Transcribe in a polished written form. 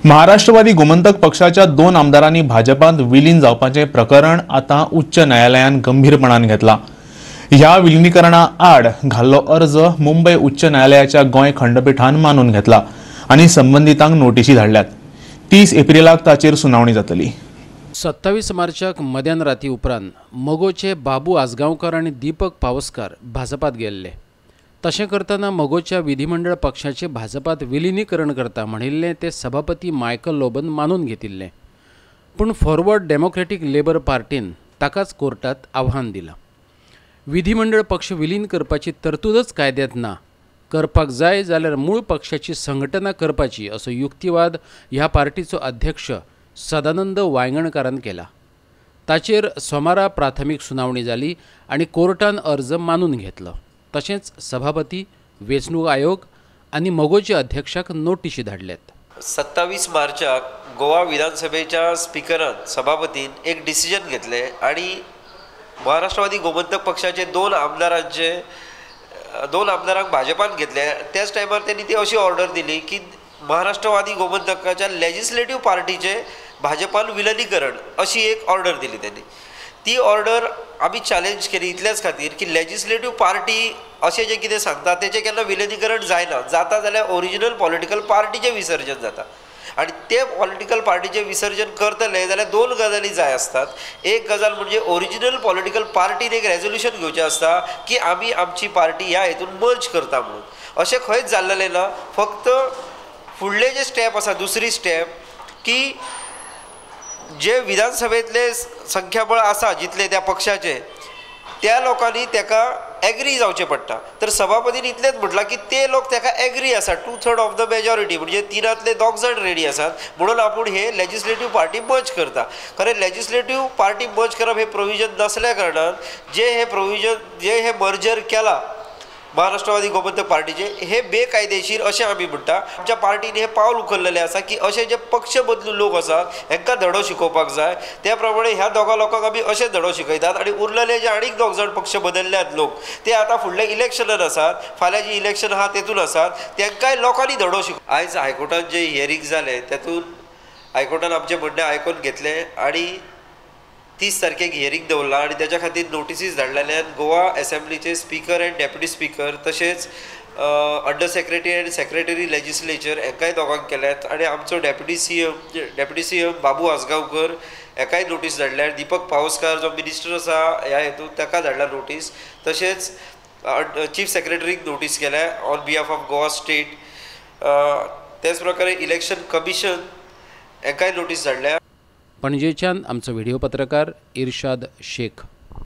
महाराष्ट्रवादी गोमंतक पक्षाच्या दोन आमदारांनी भाजपात विलीन जावपाचे प्रकरण आता उच्च न्यायालयान गंभीरपणान घेतला। ह्या विलीनीकरणा आड घाल्लो अर्ज मुंबई उच्च न्यायालयाच्या गोंय खंडपीठान मानून घेतला आणि संबंधितांक नोटीसी धाडल्यात। 30 एप्रिलाक ताचेर सुनावणी जातली। 27 मार्चाक मध्यान राती उपरांत मगोचे बाबू आसगांवकर आणि दीपक पावसकार भाजपात गेल्ले। तशें करतना मगोच्या विधिमंडळ पक्षाचे भाजपात विलीनीकरण करता म्हणिल्ले ते सभापती मायकल लोबन मानून घेतिल्ले, पूण फॉरवर्ड डेमोक्रेटिक लेबर पार्टीन ताकाच कोर्टात आव्हान दिला। विधिमंडळ पक्ष विलीन करपाची तरतूदच कायद्यात ना, करपाक जाय जाल्यार मूळ पक्षाची संघटना करपाची असो युक्तिवाद ह्या पार्टीचो अध्यक्ष सदानंद वांयगणकारान केला। ताचेर सोमारा प्राथमीक सुनावणी जाली आणि कोर्टान अर्ज मानून घेतलो। तशेंच सभापती, वेंचणूक आयोग आणि मगोचे अध्यक्षाक नोटीसी धाडल्यात। 27 मार्चाक गोवा विधानसभेच्या स्पीकरान सभापतीन एक डिसिजन घेतले आणि महाराष्ट्रवादी गोमंतक पक्षाचे दोन आमदारांक भाजपान घेतले। त्याच टायमार त्यांनी ती अशी ऑर्डर दिली की महाराष्ट्रवादी गोमंतकाच्या लेजिस्लेटिव्ह पार्टीचे भाजपान विलीनीकरण अशी एक ऑर्डर दिली त्यांनी। ती ऑर्डर आम्ही चॅलेंज केली इतल्याच खातीर की लेजिस्लेटिव्ह पार्टी अशें जे कितें सांगता तेचें केन्ना विलीनीकरण जायना, जाता जाल्यार ओरिजिनल पॉलिटिकल पार्टीचें विसर्जन जाता आणि ते पॉलिटिकल पार्टीचें विसर्जन करतले जाल्यार दोन गजाली जाय आसतात। एक गजाल म्हणजे ओरिजिनल पॉलिटिकल पार्टीन एक रेजोल्यूशन घेवचें आसता की आमी आमची पार्टी ह्या हेतून मर्ज करता म्हणून। अशें खंयच जाल्लें ना। फक्त फुडले जे स्टेप आसा, दुसरी स्टेप की जे विधानसभेतले संख्याबळ आसा जितले त्या पक्षाचे त्या लोकांनी तेका एग्री जावचें पडटा। तर सभापतीन इतलेंच म्हटलां की ते लोक तेका एग्री आसा, 2/3 ऑफ द मेजॉरिटी म्हणजे 3तले 2 जण रेडी आसात, म्हणून आपूण हे लेजिस्लेटिव्ह पार्टी मर्ज करता। खरें लेजिस्लेटिव्ह पार्टी मर्ज करप हे प्रोविजन नसल्या कारणान जे हे मर्जर केला महाराष्ट्रवादी गोमंतक पार्टीचे हे बेकायदेशीर अशें आमी म्हणटा। आमच्या पार्टीन हे पावल उखल्लेलें आसा की अशे जे पक्ष बदलू लोक आसात हांकां धडो शिकोवपाक जाय। त्या प्रमाणे ह्या दोगा लोकांक आमी अशें धडो शिकयतात आणि उरलेले जे आनीक 2 जण पक्ष बदलल्यात लोक ते आतां फुडल्या इलेक्शनान आसात, फाल्यां जी इलेक्शन आहा तेतून आसात, तांकांय लोकांनी धडो आयज हायकोर्टान जे हियरींग जालें तेतून हायकोर्टान आमचें म्हणणें आयकून घेतलें आणि 30 तारखेक हियरींग दवरला आणि त्याच्या खातीर नोटिसीस धाडलेले। गोवा असेंब्लीचे स्पीकर एंड डेप्युटी स्पीकर तशेंच under secretary and secretary legislature हांकांय दोगांक केल्यात आणि आमचो डेप्युटी सीएम बाबू आसगांवकर हाकाय नोटीस धाडल्या। दीपक पावसकार जो मिनिस्टर आसा ह्या हेतून ताका धाडला नोटीस। तशेंच चीफ सेक्रेटरीक नोटीस केल्या on behalf of Goa state. त्याच प्रकारे इलेक्शन कमिशन हाकाय नोटीस धाडल्या। पणजेच्यान आमचो व्हिडिओ पत्रकार इर्शाद शेख।